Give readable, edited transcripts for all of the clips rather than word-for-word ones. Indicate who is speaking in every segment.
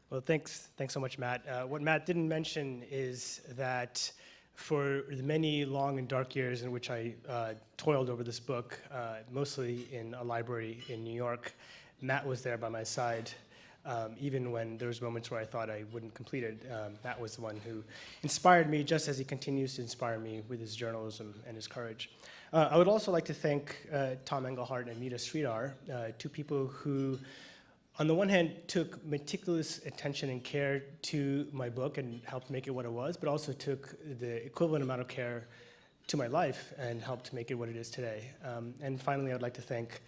Speaker 1: Well, thanks so much, Matt. What Matt didn't mention is that for the many long and dark years in which I toiled over this book, mostly in a library in New York, Matt was there by my side. Even when there was moments where I thought I wouldn't complete it, Matt was the one who inspired me, just as he continues to inspire me with his journalism and his courage. I would also like to thank Tom Engelhardt and Mita Sridhar, two people who, on the one hand, took meticulous attention and care to my book and helped make it what it was, but also took the equivalent amount of care to my life and helped make it what it is today. And finally, I would like to thank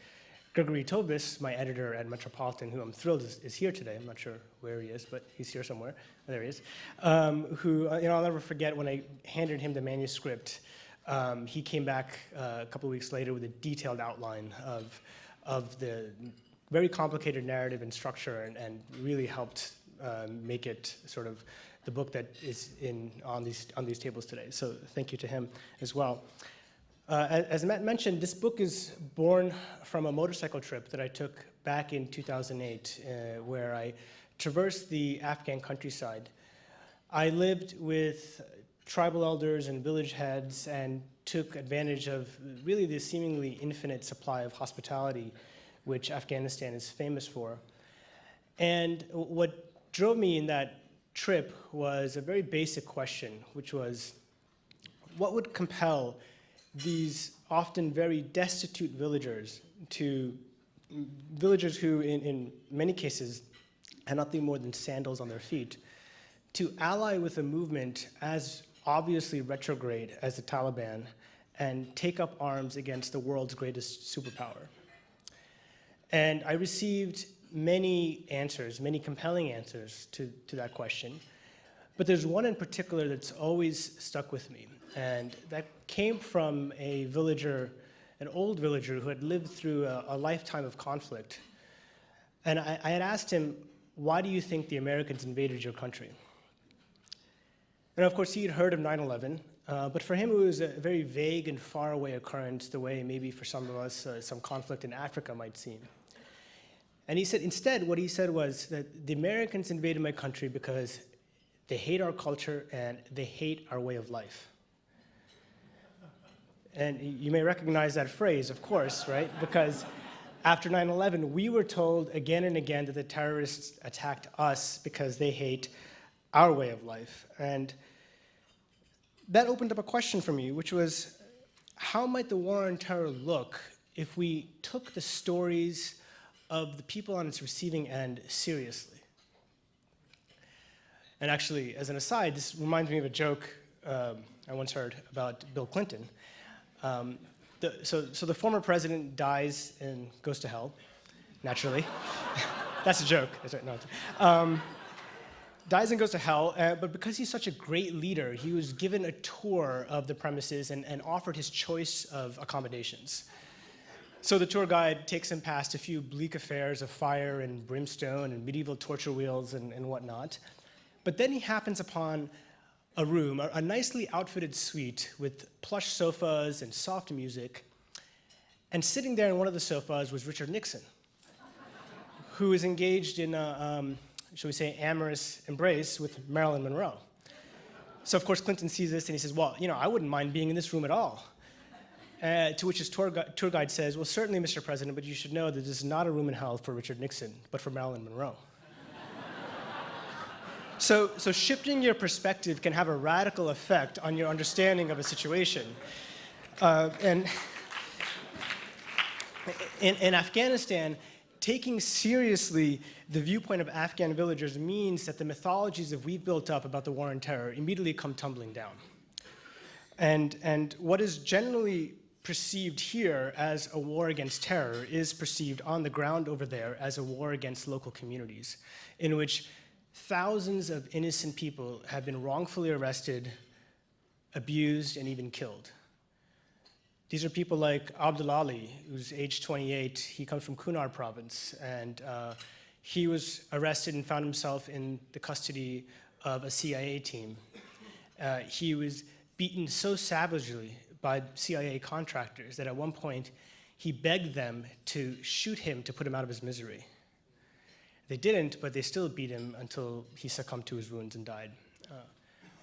Speaker 1: Gregory Tobis, my editor at Metropolitan, who I'm thrilled is here today. I'm not sure where he is, but he's here somewhere. Oh, there he is. Who, I'll never forget when I handed him the manuscript. He came back a couple of weeks later with a detailed outline of the very complicated narrative and structure, and really helped make it sort of the book that is on these tables today. So thank you to him as well. As Matt mentioned, this book is born from a motorcycle trip that I took back in 2008, where I traversed the Afghan countryside. I lived with tribal elders and village heads and took advantage of really the seemingly infinite supply of hospitality which Afghanistan is famous for. And what drove me in that trip was a very basic question, which was, what would compel these often very destitute villagers who in many cases had nothing more than sandals on their feet, to ally with a movement as obviously retrograde as the Taliban and take up arms against the world's greatest superpower? And I received many answers, many compelling answers to that question. But there's one in particular that's always stuck with me. And that came from a villager, an old villager who had lived through a lifetime of conflict. And I had asked him, why do you think the Americans invaded your country? And of course, he had heard of 9/11. But for him, it was a very vague and faraway occurrence, the way maybe for some of us, some conflict in Africa might seem. And he said, instead, what he said was that the Americans invaded my country because they hate our culture and they hate our way of life. And you may recognize that phrase, of course, right? Because after 9/11, we were told again and again that the terrorists attacked us because they hate our way of life. And that opened up a question for me, which was, how might the war on terror look if we took the stories of the people on its receiving end seriously? And actually, as an aside, this reminds me of a joke I once heard about Bill Clinton. So the former president dies and goes to hell, naturally. That's a joke. No. Dies and goes to hell, but because he's such a great leader, he was given a tour of the premises and offered his choice of accommodations. So the tour guide takes him past a few bleak affairs of fire and brimstone and medieval torture wheels and whatnot. But then he happens upon a room, a nicely outfitted suite with plush sofas and soft music. And sitting there on one of the sofas was Richard Nixon, who is engaged in a, shall we say, amorous embrace with Marilyn Monroe. So of course Clinton sees this and he says, well, I wouldn't mind being in this room at all. To which his tour guide says, well, certainly, Mr. President, but you should know that this is not a room in hell for Richard Nixon, but for Marilyn Monroe. So shifting your perspective can have a radical effect on your understanding of a situation. And in Afghanistan, taking seriously the viewpoint of Afghan villagers means that the mythologies that we've built up about the war on terror immediately come tumbling down. And what is generally perceived here as a war against terror is perceived on the ground over there as a war against local communities, in which thousands of innocent people have been wrongfully arrested, abused, and even killed. These are people like Abdul Ali, who's age 28. He comes from Kunar province, and he was arrested and found himself in the custody of a CIA team. He was beaten so savagely by CIA contractors that at one point he begged them to shoot him to put him out of his misery. They didn't, but they still beat him until he succumbed to his wounds and died.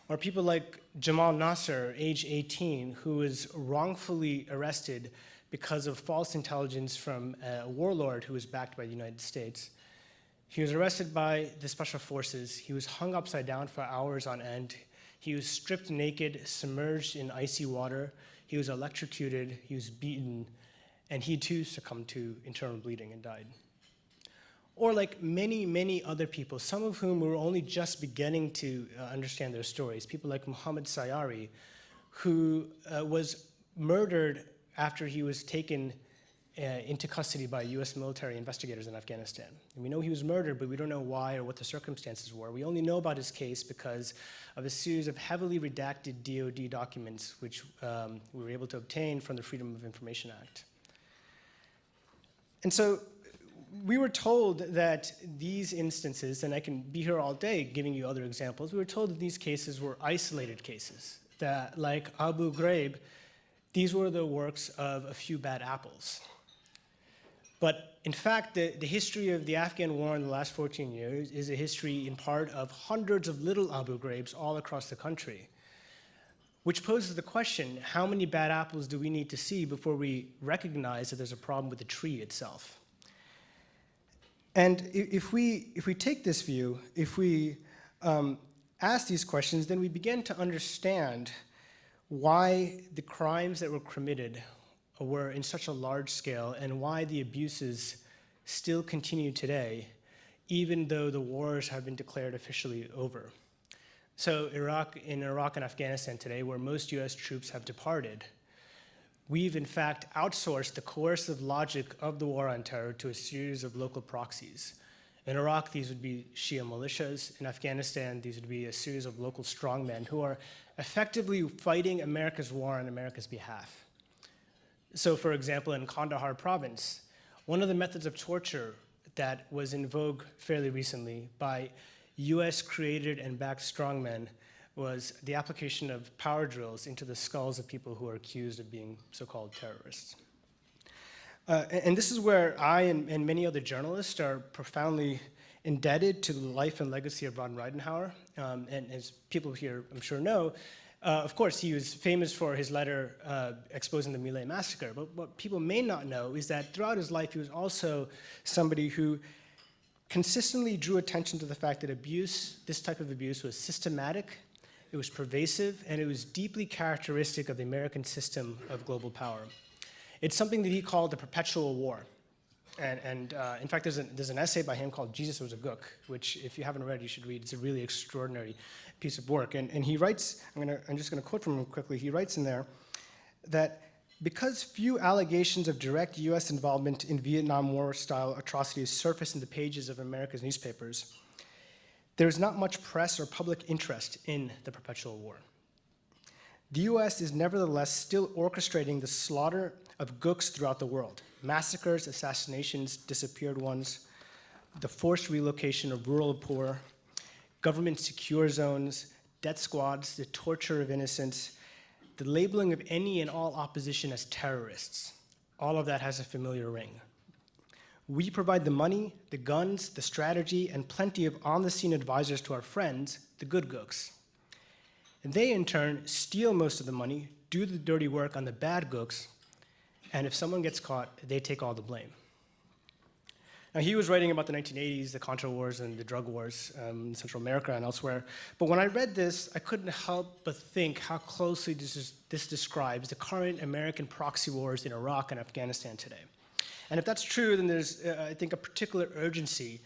Speaker 1: Or people like Jamal Nasser, age 18, who was wrongfully arrested because of false intelligence from a warlord who was backed by the United States. He was arrested by the special forces. He was hung upside down for hours on end. He was stripped naked, submerged in icy water. He was electrocuted, he was beaten, and he too succumbed to internal bleeding and died. Or like many, many other people, some of whom were only just beginning to understand their stories, people like Muhammad Sayari, who was murdered after he was taken into custody by US military investigators in Afghanistan. And we know he was murdered, but we don't know why or what the circumstances were. We only know about his case because of a series of heavily redacted DoD documents, which we were able to obtain from the Freedom of Information Act. And so we were told that these instances, and I can be here all day giving you other examples, we were told that these cases were isolated cases, that like Abu Ghraib, these were the works of a few bad apples. But in fact, the history of the Afghan war in the last 14 years is a history in part of hundreds of little Abu Ghraibs all across the country, which poses the question, how many bad apples do we need to see before we recognize that there's a problem with the tree itself? And if we take this view, if we ask these questions, then we begin to understand why the crimes that were committed were in such a large scale and why the abuses still continue today, even though the wars have been declared officially over. So in Iraq and Afghanistan today, where most US troops have departed, we've in fact outsourced the coercive logic of the war on terror to a series of local proxies. In Iraq, these would be Shia militias. In Afghanistan, these would be a series of local strongmen who are effectively fighting America's war on America's behalf. So for example, in Kandahar province, one of the methods of torture that was in vogue fairly recently by US-created and backed strongmen was the application of power drills into the skulls of people who are accused of being so-called terrorists. And this is where I and many other journalists are profoundly indebted to the life and legacy of Ron Ridenour. And as people here, I'm sure, know, of course, he was famous for his letter exposing the My Lai massacre. But what people may not know is that throughout his life, he was also somebody who consistently drew attention to the fact that abuse, this type of abuse, was systematic, it was pervasive, and it was deeply characteristic of the American system of global power. It's something that he called the perpetual war. And in fact, there's an essay by him called Jesus Was a Gook, which if you haven't read, you should read. It's a really extraordinary piece of work. And he writes, I'm just going to quote from him quickly, he writes in there that because few allegations of direct US involvement in Vietnam War-style atrocities surface in the pages of America's newspapers, there is not much press or public interest in the perpetual war. The US is nevertheless still orchestrating the slaughter of gooks throughout the world. Massacres, assassinations, disappeared ones, the forced relocation of rural poor, government secure zones, death squads, the torture of innocents, the labeling of any and all opposition as terrorists. All of that has a familiar ring. We provide the money, the guns, the strategy, and plenty of on-the-scene advisors to our friends, the good gooks. And they, in turn, steal most of the money, do the dirty work on the bad gooks, and if someone gets caught, they take all the blame. Now, he was writing about the 1980s, the Contra Wars and the drug wars in Central America and elsewhere. But when I read this, I couldn't help but think how closely this describes the current American proxy wars in Iraq and Afghanistan today. And if that's true, then there's, I think, a particular urgency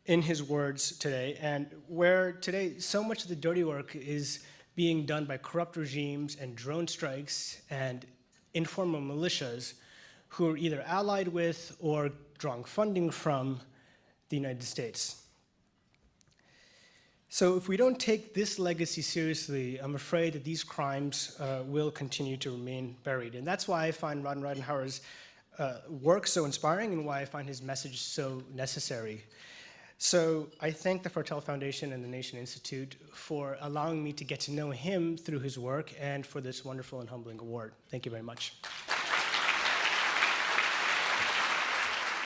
Speaker 1: in his words today, and where today so much of the dirty work is being done by corrupt regimes and drone strikes and informal militias who are either allied with or drawing funding from the United States. So if we don't take this legacy seriously, I'm afraid that these crimes will continue to remain buried. And that's why I find Ron Ridenour's work so inspiring and why I find his message so necessary. So I thank the Fartel Foundation and the Nation Institute for allowing me to get to know him through his work and for this wonderful and humbling award. Thank you very much.